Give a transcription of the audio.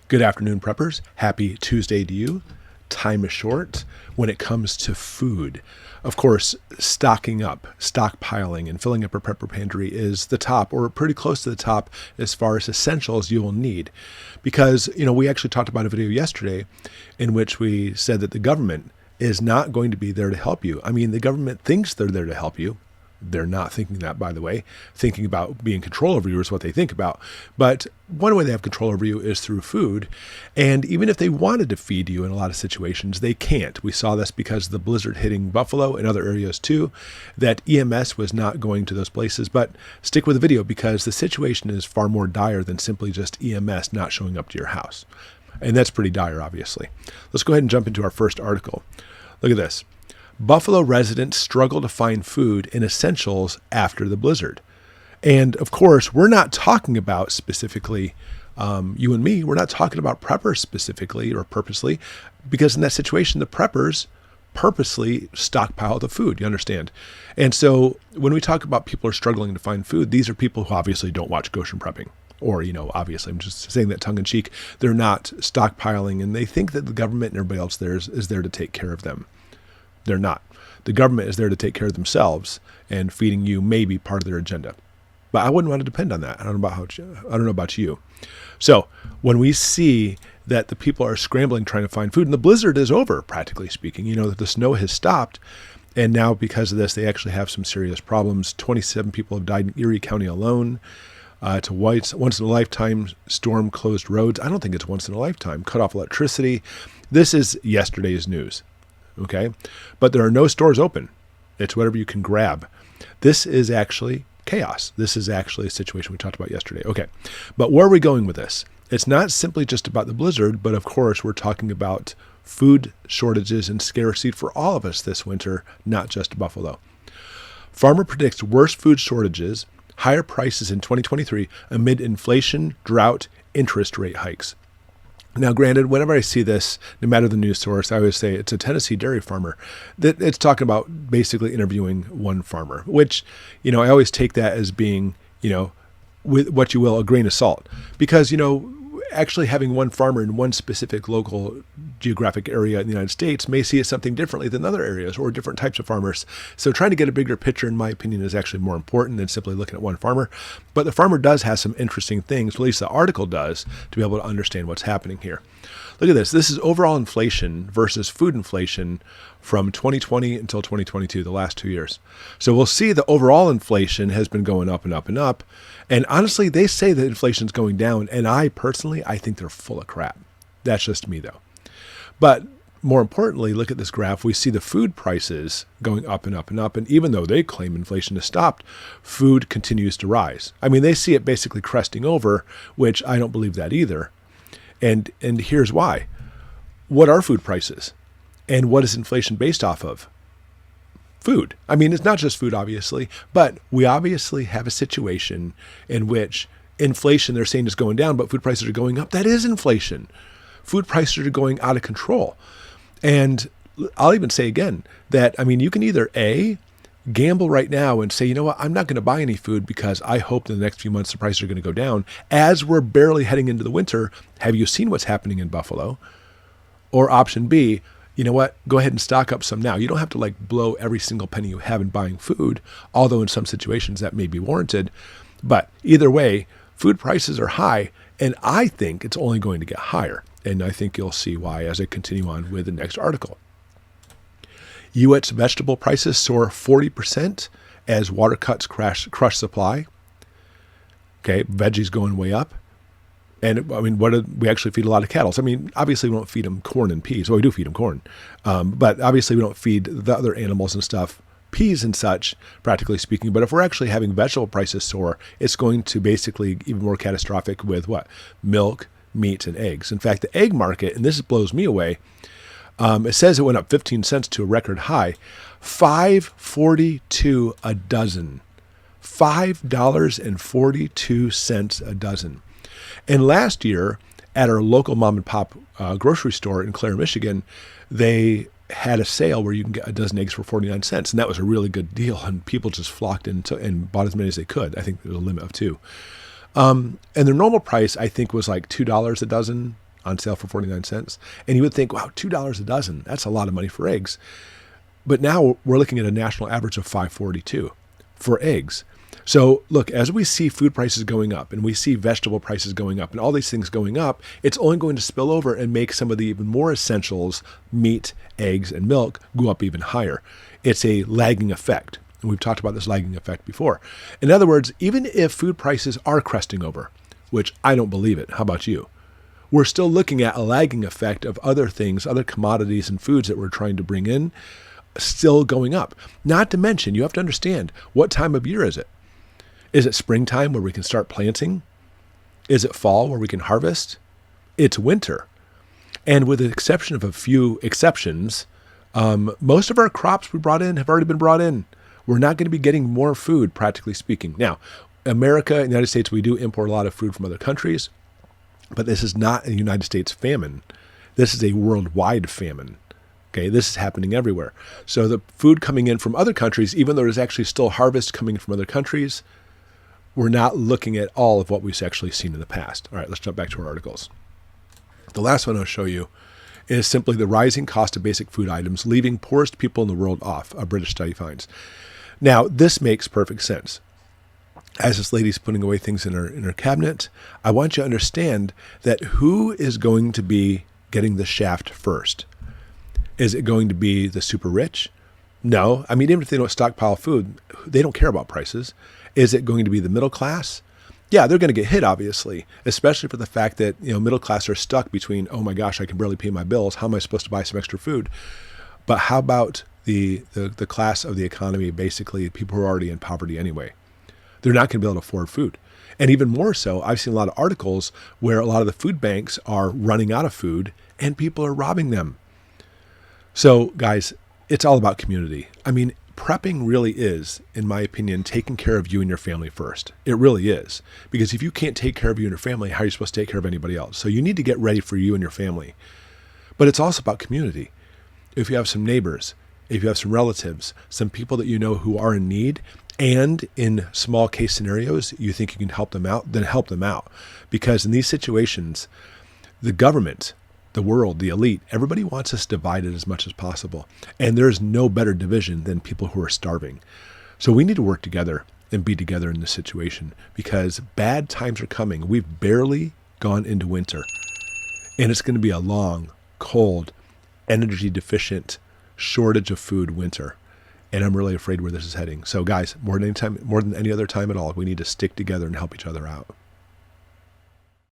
Good afternoon, preppers. Happy Tuesday to you. Time is short when it comes to food. Of course, stocking up, stockpiling, and filling up your prepper pantry is the top, or pretty close to the top, as far as essentials you will need. Because, we actually talked about a video yesterday in which we said that the government is not going to be there to help you. I mean, the government thinks they're there to help you. They're not thinking that, by the way. Thinking about being control over you is what they think about. But one way they have control over you is through food. And even if they wanted to feed you in a lot of situations, they can't. We saw this because of the blizzard hitting Buffalo and other areas too, that EMS was not going to those places. But stick with the video because the situation is far more dire than simply just EMS not showing up to your house. And that's pretty dire, obviously. Let's go ahead and jump into our first article. Look at this. Buffalo residents struggle to find food and essentials after the blizzard. And of course, we're not talking about specifically you and me. We're not talking about preppers specifically or purposely, because in that situation, the preppers purposely stockpile the food, you understand? And so when we talk about people are struggling to find food, these are people who obviously don't watch Goshen prepping. Or, obviously, I'm just saying that tongue in cheek. They're not stockpiling, and they think that the government and everybody else there is there to take care of them. They're not. The government is there to take care of themselves, and feeding you may be part of their agenda. But I wouldn't want to depend on that. I don't know about you. So when we see that the people are scrambling trying to find food, and the blizzard is over, practically speaking, that the snow has stopped, and now because of this, they actually have some serious problems. 27 people have died in Erie County alone. It's a once-in-a-lifetime storm closed roads. I don't think it's once in a lifetime. Cut off electricity. This is yesterday's news. Okay, but there are no stores open. It's whatever you can grab. This is actually chaos. This is actually a situation we talked about yesterday. Okay, but where are we going with this? It's not simply just about the blizzard, but of course we're talking about food shortages and scarcity for all of us this winter, not just Buffalo. Farmer predicts worse food shortages, higher prices in 2023 amid inflation, drought, interest rate hikes. Now, granted, whenever I see this, no matter the news source, I always say it's a Tennessee dairy farmer. That it's talking about basically interviewing one farmer, which, I always take that as being, with what you will, a grain of salt. Because, actually having one farmer in one specific local geographic area in the United States may see it something differently than other areas or different types of farmers. So trying to get a bigger picture, in my opinion, is actually more important than simply looking at one farmer. But the farmer does have some interesting things, at least the article does, to be able to understand what's happening here. Look at this. This is overall inflation versus food inflation from 2020 until 2022, the last 2 years. So we'll see the overall inflation has been going up and up and up. And honestly, they say that inflation is going down. And I think they're full of crap. That's just me, though. But more importantly, look at this graph. We see the food prices going up and up and up. And even though they claim inflation has stopped, food continues to rise. I mean, they see it basically cresting over, which I don't believe that either. And here's why. What are food prices? And what is inflation based off of? Food. I mean, it's not just food, obviously, but we obviously have a situation in which inflation, they're saying, is going down, but food prices are going up. That is inflation. Food prices are going out of control. And I'll even say again that, you can either A, gamble right now and say, you know what, I'm not going to buy any food because I hope in the next few months the prices are going to go down. As we're barely heading into the winter, have you seen what's happening in Buffalo? Or option B, you know what, go ahead and stock up some now. You don't have to blow every single penny you have in buying food, although in some situations that may be warranted. But either way, food prices are high, and I think it's only going to get higher. And I think you'll see why as I continue on with the next article. U.S. vegetable prices soar 40% as water cuts crush supply. Okay, veggies going way up. And we actually feed a lot of cattle. So, obviously we don't feed them corn and peas. Well, we do feed them corn. But obviously we don't feed the other animals and stuff, peas and such, practically speaking. But if we're actually having vegetable prices soar, it's going to basically even more catastrophic with what? Milk, meat, and eggs. In fact, the egg market, and this blows me away, it says it went up 15 cents to a record high, $5.42 a dozen. $5.42 a dozen. And last year, at our local mom and pop grocery store in Clare, Michigan, they had a sale where you can get a dozen eggs for 49 cents. And that was a really good deal. And people just flocked in and bought as many as they could. I think there was a limit of 2. And their normal price, I think, was like $2 a dozen. on sale for 49 cents. And you would think, wow, $2 a dozen. That's a lot of money for eggs. But now we're looking at a national average of $5.42 for eggs. So look, as we see food prices going up and we see vegetable prices going up and all these things going up, it's only going to spill over and make some of the even more essentials, meat, eggs, and milk, go up even higher. It's a lagging effect. And we've talked about this lagging effect before. In other words, even if food prices are cresting over, which I don't believe it, how about you? We're still looking at a lagging effect of other things, other commodities and foods that we're trying to bring in, still going up. Not to mention, you have to understand, what time of year is it? Is it springtime where we can start planting? Is it fall where we can harvest? It's winter. And with the exception of a few exceptions, most of our crops we brought in have already been brought in. We're not going to be getting more food, practically speaking. Now, America and the United States, we do import a lot of food from other countries, but this is not a United States famine. This is a worldwide famine. Okay, this is happening everywhere. So the food coming in from other countries, even though there's actually still harvest coming from other countries, we're not looking at all of what we've actually seen in the past. All right, let's jump back to our articles. The last one I'll show you is simply the rising cost of basic food items, leaving poorest people in the world off, a British study finds. Now, this makes perfect sense. As this lady's putting away things in her cabinet, I want you to understand that who is going to be getting the shaft first? Is it going to be the super rich? No. I mean, even if they don't stockpile food, they don't care about prices. Is it going to be the middle class? Yeah, they're going to get hit, obviously, especially for the fact that, middle class are stuck between, oh my gosh, I can barely pay my bills. How am I supposed to buy some extra food? But how about the class of the economy, basically people who are already in poverty anyway? They're not going to be able to afford food. And even more so, I've seen a lot of articles where a lot of the food banks are running out of food and people are robbing them. So guys, it's all about community. I mean, prepping really is, in my opinion, taking care of you and your family first. It really is. Because if you can't take care of you and your family, how are you supposed to take care of anybody else? So you need to get ready for you and your family. But it's also about community. If you have some neighbors, if you have some relatives, some people that you know who are in need, and in small case scenarios, you think you can help them out, then help them out. Because in these situations, the government, the world, the elite, everybody wants us divided as much as possible. And there's no better division than people who are starving. So we need to work together and be together in this situation because bad times are coming. We've barely gone into winter. And it's going to be a long, cold, energy deficient, shortage of food winter. And I'm really afraid where this is heading. So guys, more than any time, more than any other time at all, we need to stick together and help each other out.